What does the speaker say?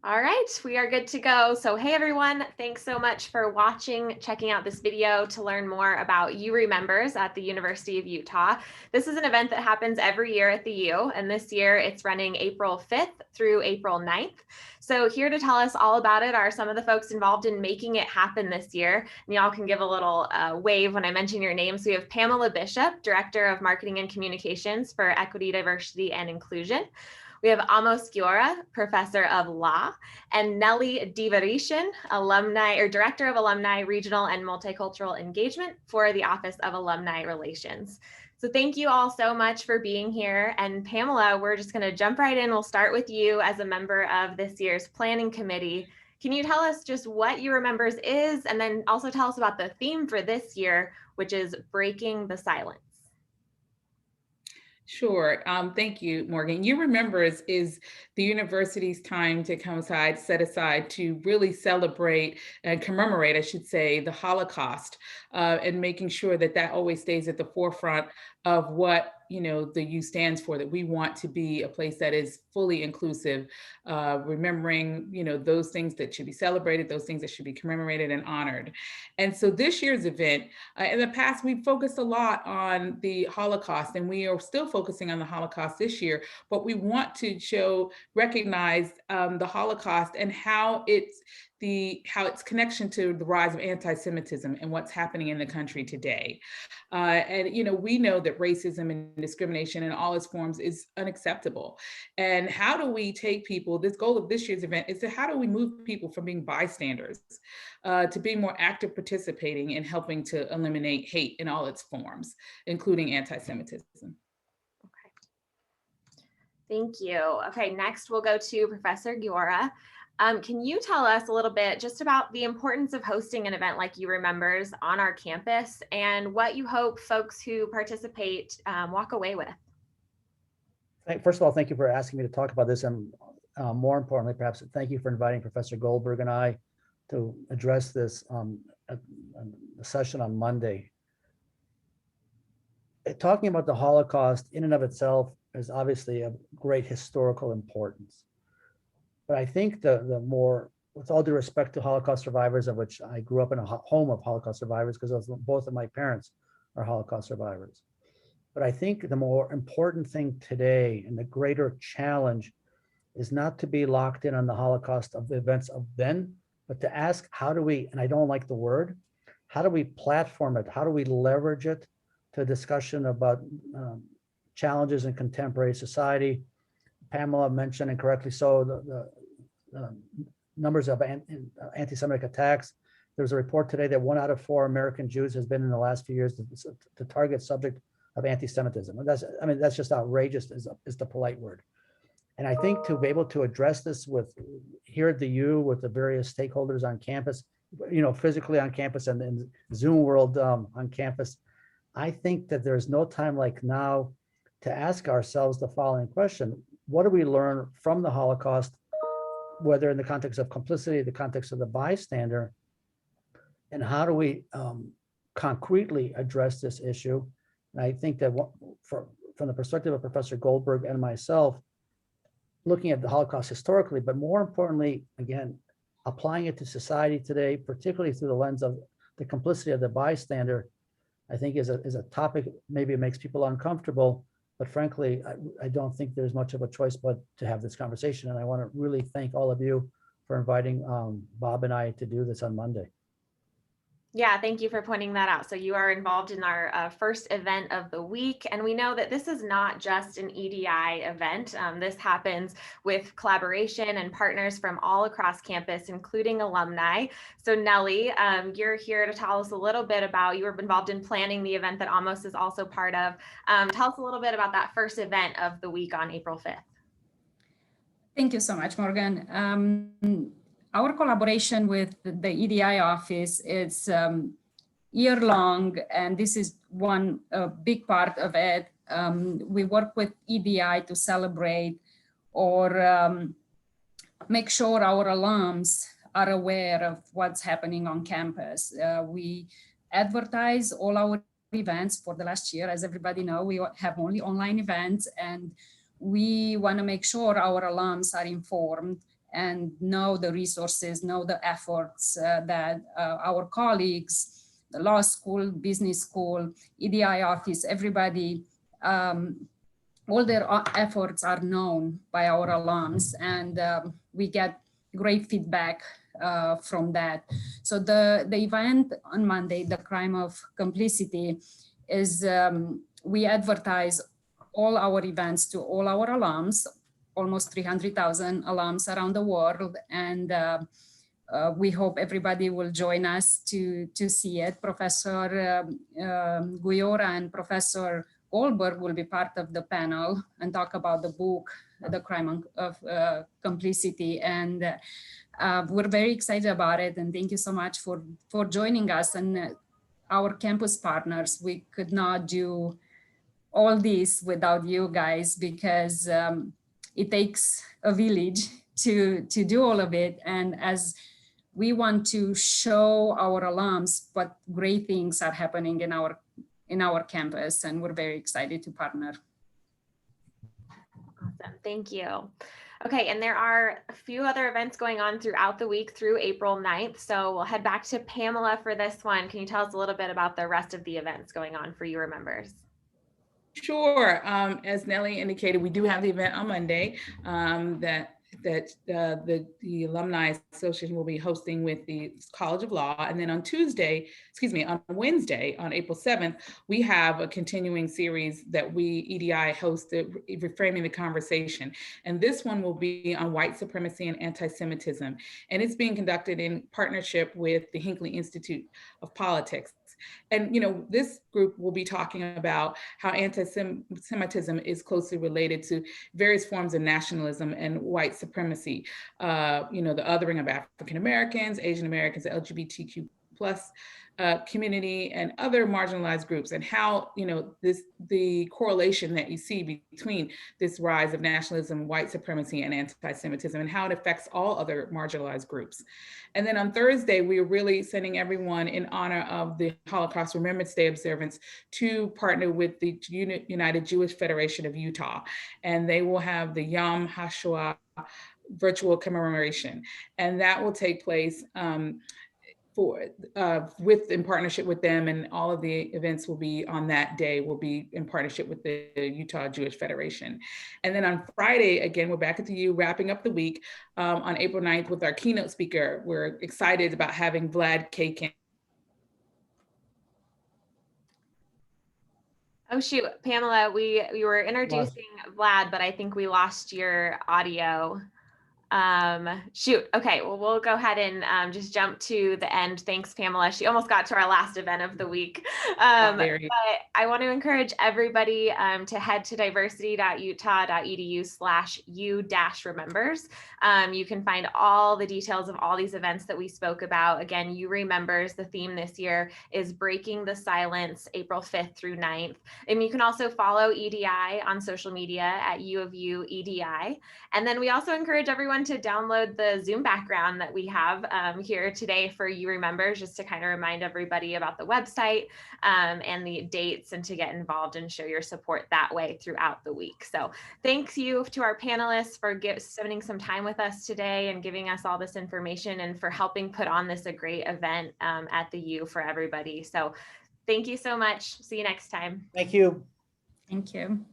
All right, we are good to go. So hey everyone, thanks so much for watching, checking out this video to learn more about You Remembers at the University of Utah. This is an event that happens every year at the U, and this year it's running April 5th through April 9th. So here to tell us all about it are some of the folks involved in making it happen this year. And y'all can give a little wave when I mention your names. So we have Pamela Bishop, Director of Marketing and Communications for Equity, Diversity, and Inclusion. We have Amos Guiora, Professor of Law, and Nelly Divricean, Director of Alumni Regional and Multicultural Engagement for the Office of Alumni Relations. So thank you all so much for being here. And Pamela, we're just going to jump right in. We'll start with you as a member of this year's planning committee. Can you tell us just what You Remembers is, and then also tell us about the theme for this year, which is breaking the silence? Sure. Thank you, Morgan. You Remembers is the university's time to set aside to really celebrate and commemorate, I should say, the Holocaust, and making sure that that always stays at the forefront of what the U stands for, that we want to be a place that is fully inclusive, remembering those things that should be celebrated, those things that should be commemorated and honored. And so this year's event, in the past, we focused a lot on the Holocaust, and we are still focusing on the Holocaust this year, but we want to recognize the Holocaust and how its connection to the rise of anti-Semitism and what's happening in the country today. And we know that racism and discrimination in all its forms is unacceptable. And how do we take people, this goal of this year's event is how do we move people from being bystanders to being more active participating in helping to eliminate hate in all its forms, including anti-Semitism. Okay. Thank you. Okay, next we'll go to Professor Guiora. Can you tell us a little bit just about the importance of hosting an event like You Remembers on our campus and what you hope folks who participate walk away with? First of all, thank you for asking me to talk about this, and more importantly, perhaps, thank you for inviting Professor Goldberg and I to address this session on Monday. Talking about the Holocaust in and of itself is obviously of great historical importance. But I think the more, with all due respect to Holocaust survivors, of which I grew up in a home of Holocaust survivors because both of my parents are Holocaust survivors. But I think the more important thing today and the greater challenge is not to be locked in on the Holocaust of the events of then, but to ask, how do we, and I don't like the word, how do we platform it? How do we leverage it to discussion about challenges in contemporary society? Pamela mentioned, and correctly so, the numbers of anti-Semitic attacks. There's a report today that 1 out of 4 American Jews has been in the last few years the target subject of anti-Semitism. And that's just outrageous, is the polite word. And I think to be able to address this here at the U with the various stakeholders on campus, physically on campus and in Zoom world on campus, I think that there's no time like now to ask ourselves the following question: what do we learn from the Holocaust, whether in the context of complicity, the context of the bystander, and how do we concretely address this issue? And I think that from the perspective of Professor Goldberg and myself, looking at the Holocaust historically, but more importantly, again, applying it to society today, particularly through the lens of the complicity of the bystander, I think is a topic, maybe it makes people uncomfortable, but frankly, I don't think there's much of a choice but to have this conversation. And I want to really thank all of you for inviting Bob and I to do this on Monday. Yeah, thank you for pointing that out. So you are involved in our first event of the week, and we know that this is not just an EDI event. This happens with collaboration and partners from all across campus, including alumni. So Nelly, you're here to tell us a little bit about, you were involved in planning the event that Amos is also part of. Tell us a little bit about that first event of the week on April 5th. Thank you so much, Morgan. Our collaboration with the EDI office is year-long, and this is one big part of it. We work with EDI to celebrate or make sure our alums are aware of what's happening on campus. We advertise all our events for the last year. As everybody knows, we have only online events, and we want to make sure our alums are informed and know the resources, know the efforts that our colleagues, the law school, business school, EDI office, everybody, all their efforts are known by our alums, and we get great feedback from that. So the event on Monday, the Crime of Complicity, is we advertise all our events to all our alums, almost 300,000 alums around the world, and we hope everybody will join us to see it. Professor Guiora and Professor Goldberg will be part of the panel and talk about the book, The Crime of Complicity. And we're very excited about it. And thank you so much for joining us and our campus partners. We could not do all this without you guys, because it takes a village to do all of it. And as we want to show our alums what great things are happening in our campus, and we're very excited to partner. Awesome, thank you. Okay, and there are a few other events going on throughout the week through April 9th. So we'll head back to Pamela for this one. Can you tell us a little bit about the rest of the events going on for your members? Sure. As Nelly indicated, we do have the event on Monday that the Alumni Association will be hosting with the College of Law. And then on Wednesday, on April 7th, we have a continuing series that we, EDI, hosted, Reframing the Conversation. And this one will be on white supremacy and anti-Semitism. And it's being conducted in partnership with the Hinckley Institute of Politics. And, this group will be talking about how anti-Semitism is closely related to various forms of nationalism and white supremacy, the othering of African Americans, Asian Americans, LGBTQ plus community, and other marginalized groups, and how, the correlation that you see between this rise of nationalism, white supremacy, and anti-Semitism, and how it affects all other marginalized groups. And then on Thursday, we are really sending everyone in honor of the Holocaust Remembrance Day observance to partner with the United Jewish Federation of Utah. And they will have the Yom HaShoah virtual commemoration. And that will take place in partnership with them, and all of the events will be on that day, will be in partnership with the Utah Jewish Federation. And then on Friday, again, we're back at the U, wrapping up the week on April 9th with our keynote speaker. We're excited about having Vlad Khayakin. Oh shoot, Pamela, we were introducing Vlad, but I think we lost your audio. Shoot. Okay, well, we'll go ahead and just jump to the end. Thanks, Pamela. She almost got to our last event of the week. But I want to encourage everybody to head to diversity.utah.edu/u-remembers. You can find all the details of all these events that we spoke about. Again, You Remembers, the theme this year is Breaking the Silence, April 5th through 9th. And you can also follow EDI on social media at U of U EDI. And then we also encourage everyone to download the Zoom background that we have here today for You Remembers, just to kind of remind everybody about the website and the dates, and to get involved and show your support that way throughout the week. So thanks you to our panelists for spending some time with us today and giving us all this information, and for helping put on this a great event at the U for everybody. So thank you so much. See you next time. Thank you. Thank you.